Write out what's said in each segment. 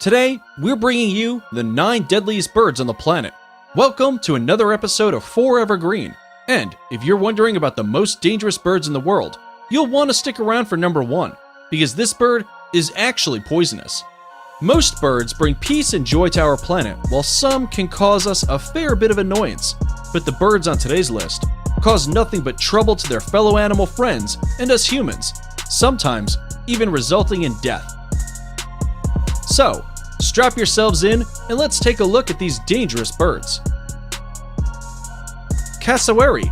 Today, we're bringing you the 9 deadliest birds on the planet. Welcome to another episode of Forever Green. And if you're wondering about the most dangerous birds in the world, you'll want to stick around for number 1, because this bird is actually poisonous. Most birds bring peace and joy to our planet, while some can cause us a fair bit of annoyance. But the birds on today's list cause nothing but trouble to their fellow animal friends and us humans, sometimes even resulting in death. So, strap yourselves in and let's take a look at these dangerous birds. Cassowary.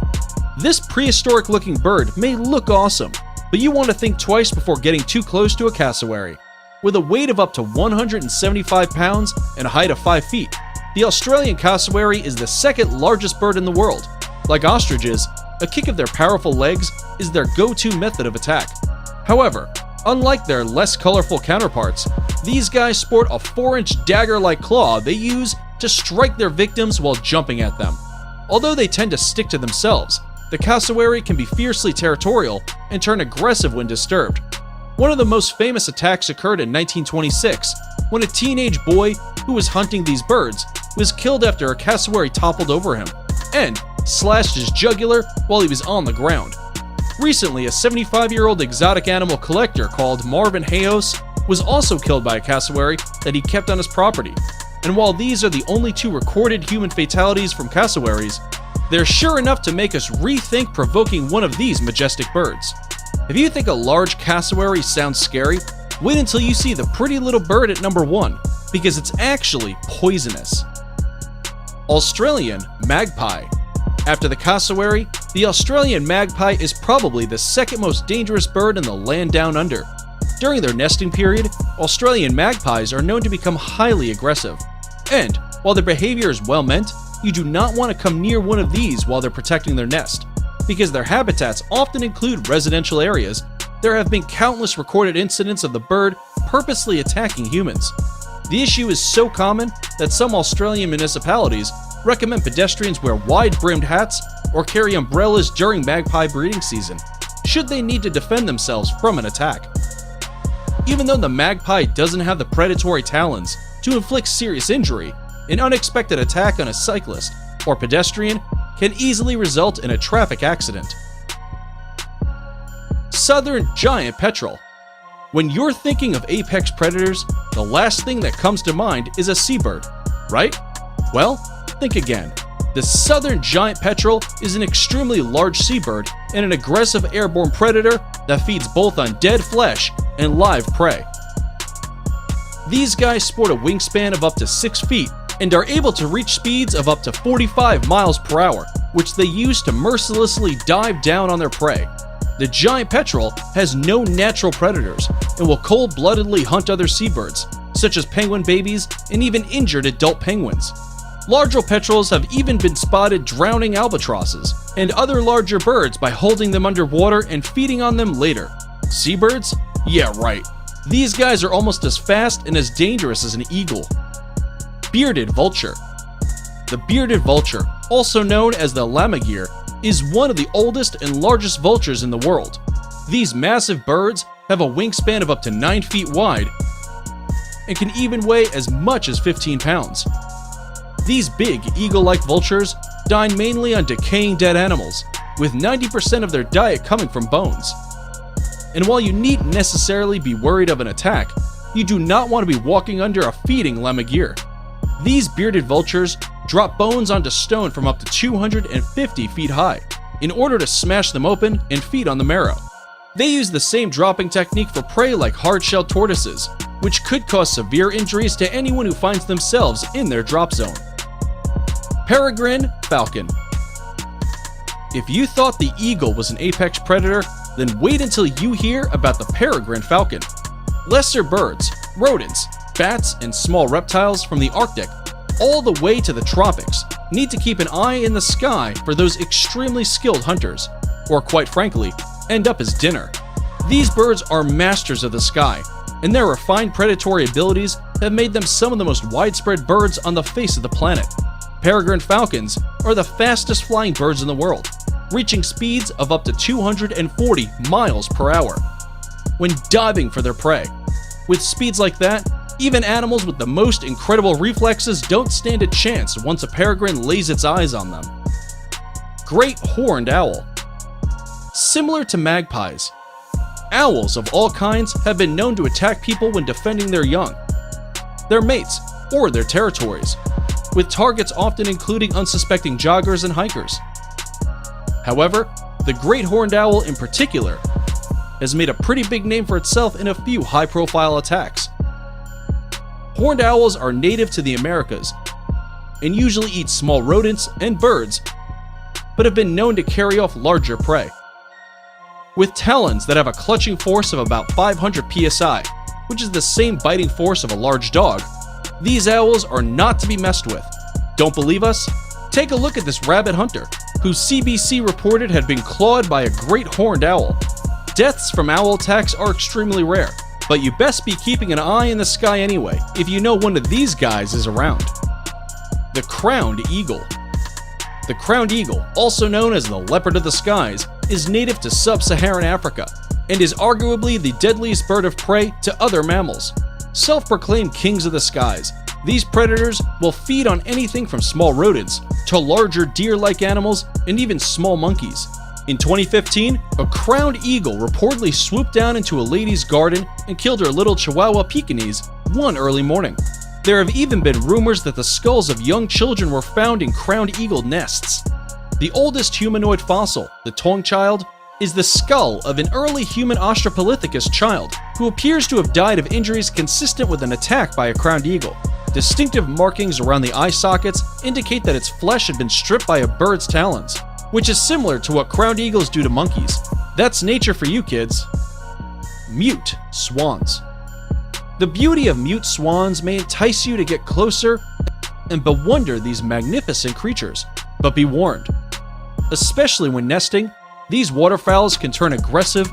This prehistoric looking bird may look awesome, but you want to think twice before getting too close to a cassowary. With a weight of up to 175 pounds and a height of 5 feet, the Australian cassowary is the second largest bird in the world. Like ostriches, a kick of their powerful legs is their go-to method of attack. However, unlike their less colorful counterparts, these guys sport a 4-inch dagger-like claw they use to strike their victims while jumping at them. Although they tend to stick to themselves, the cassowary can be fiercely territorial and turn aggressive when disturbed. One of the most famous attacks occurred in 1926, when a teenage boy who was hunting these birds was killed after a cassowary toppled over him and slashed his jugular while he was on the ground. Recently, a 75-year-old exotic animal collector called Marvin Hayos was also killed by a cassowary that he kept on his property. And while these are the only 2 recorded human fatalities from cassowaries, they're sure enough to make us rethink provoking one of these majestic birds. If you think a large cassowary sounds scary, wait until you see the pretty little bird at number 1, because it's actually poisonous. Australian magpie. After the cassowary, the Australian magpie is probably the second most dangerous bird in the land down under. During their nesting period, Australian magpies are known to become highly aggressive. And, while their behavior is well meant, you do not want to come near one of these while they're protecting their nest. Because their habitats often include residential areas, there have been countless recorded incidents of the bird purposely attacking humans. The issue is so common that some Australian municipalities recommend pedestrians wear wide-brimmed hats or carry umbrellas during magpie breeding season, should they need to defend themselves from an attack. Even though the magpie doesn't have the predatory talons to inflict serious injury, an unexpected attack on a cyclist or pedestrian can easily result in a traffic accident. Southern giant petrel. When you're thinking of apex predators, the last thing that comes to mind is a seabird, right? Well, think again. The southern giant petrel is an extremely large seabird and an aggressive airborne predator that feeds both on dead flesh and live prey. These guys sport a wingspan of up to 6 feet and are able to reach speeds of up to 45 miles per hour, which they use to mercilessly dive down on their prey. The giant petrel has no natural predators and will cold-bloodedly hunt other seabirds, such as penguin babies and even injured adult penguins. Larger petrels have even been spotted drowning albatrosses and other larger birds by holding them underwater and feeding on them later. Seabirds? Yeah, right. These guys are almost as fast and as dangerous as an eagle. Bearded vulture. The bearded vulture, also known as the lammergeier, is one of the oldest and largest vultures in the world. These massive birds have a wingspan of up to 9 feet wide and can even weigh as much as 15 pounds. These big, eagle-like vultures dine mainly on decaying dead animals, with 90% of their diet coming from bones. And while you needn't necessarily be worried of an attack, you do not want to be walking under a feeding lammergeier. These bearded vultures drop bones onto stone from up to 250 feet high, in order to smash them open and feed on the marrow. They use the same dropping technique for prey like hard-shelled tortoises, which could cause severe injuries to anyone who finds themselves in their drop zone. Peregrine falcon. If you thought the eagle was an apex predator, then wait until you hear about the peregrine falcon. Lesser birds, rodents, bats, and small reptiles from the Arctic all the way to the tropics need to keep an eye in the sky for those extremely skilled hunters, or quite frankly, end up as dinner. These birds are masters of the sky, and their refined predatory abilities have made them some of the most widespread birds on the face of the planet. Peregrine falcons are the fastest flying birds in the world, reaching speeds of up to 240 miles per hour when diving for their prey. With speeds like that, Even animals with the most incredible reflexes don't stand a chance once a peregrine lays its eyes on them. Great horned owl. Similar to magpies, owls of all kinds have been known to attack people when defending their young, their mates, or their territories, with targets often including unsuspecting joggers and hikers. However, the great horned owl in particular has made a pretty big name for itself in a few high-profile attacks. Horned owls are native to the Americas and usually eat small rodents and birds, but have been known to carry off larger prey. With talons that have a clutching force of about 500 psi, which is the same biting force of a large dog, these owls are not to be messed with. Don't believe us? Take a look at this rabbit hunter, who CBC reported had been clawed by a great horned owl. Deaths from owl attacks are extremely rare, but you best be keeping an eye in the sky anyway if you know one of these guys is around. The crowned eagle. The crowned eagle, also known as the leopard of the skies, is native to sub-Saharan Africa and is arguably the deadliest bird of prey to other mammals. Self-proclaimed kings of the skies, these predators will feed on anything from small rodents to larger deer-like animals and even small monkeys. In 2015, a crowned eagle reportedly swooped down into a lady's garden and killed her little Chihuahua Pekingese one early morning. There have even been rumors that the skulls of young children were found in crowned eagle nests. The oldest humanoid fossil, the Tong child, is the skull of an early human Australopithecus child who appears to have died of injuries consistent with an attack by a crowned eagle. Distinctive markings around the eye sockets indicate that its flesh had been stripped by a bird's talons, which is similar to what crowned eagles do to monkeys. That's nature for you, kids. Mute swans. The beauty of mute swans may entice you to get closer and bewonder these magnificent creatures, but be warned. Especially when nesting, these waterfowls can turn aggressive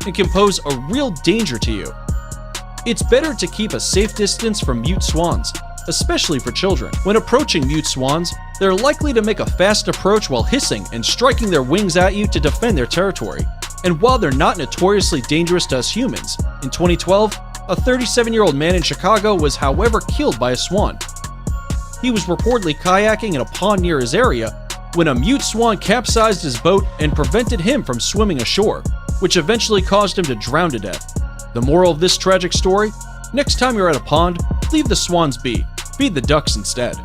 and can pose a real danger to you. It's better to keep a safe distance from mute swans, especially for children. When approaching mute swans, they're likely to make a fast approach while hissing and striking their wings at you to defend their territory. And while they're not notoriously dangerous to us humans, in 2012, a 37-year-old man in Chicago was however killed by a swan. He was reportedly kayaking in a pond near his area when a mute swan capsized his boat and prevented him from swimming ashore, which eventually caused him to drown to death. The moral of this tragic story? Next time you're at a pond, leave the swans be. Feed the ducks instead.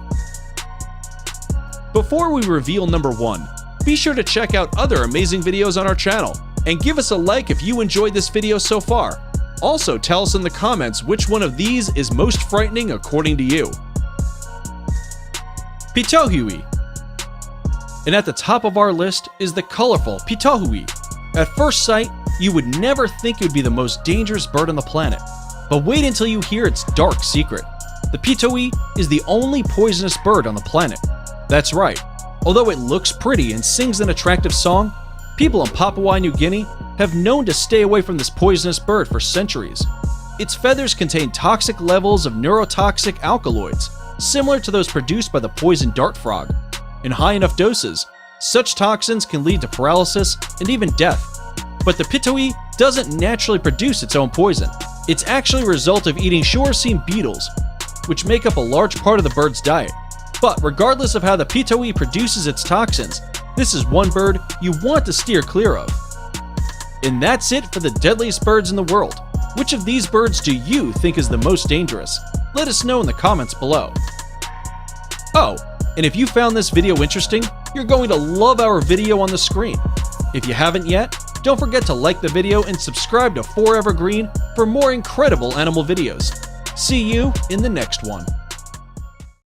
Before we reveal number 1, be sure to check out other amazing videos on our channel, and give us a like if you enjoyed this video so far. Also, tell us in the comments which one of these is most frightening according to you. Pitohui. And at the top of our list is the colorful Pitohui. At first sight, you would never think it would be the most dangerous bird on the planet. But wait until you hear its dark secret. The Pitohui is the only poisonous bird on the planet. That's right. Although it looks pretty and sings an attractive song, people in Papua New Guinea have known to stay away from this poisonous bird for centuries. Its feathers contain toxic levels of neurotoxic alkaloids, similar to those produced by the poison dart frog. In high enough doses, such toxins can lead to paralysis and even death. But the Pitohui doesn't naturally produce its own poison. It's actually a result of eating shoracine beetles, which make up a large part of the bird's diet. But regardless of how the Pitohui produces its toxins, this is one bird you want to steer clear of. And that's it for the deadliest birds in the world. Which of these birds do you think is the most dangerous? Let us know in the comments below. Oh, and if you found this video interesting, you're going to love our video on the screen. If you haven't yet, don't forget to like the video and subscribe to Forever Green for more incredible animal videos. See you in the next one.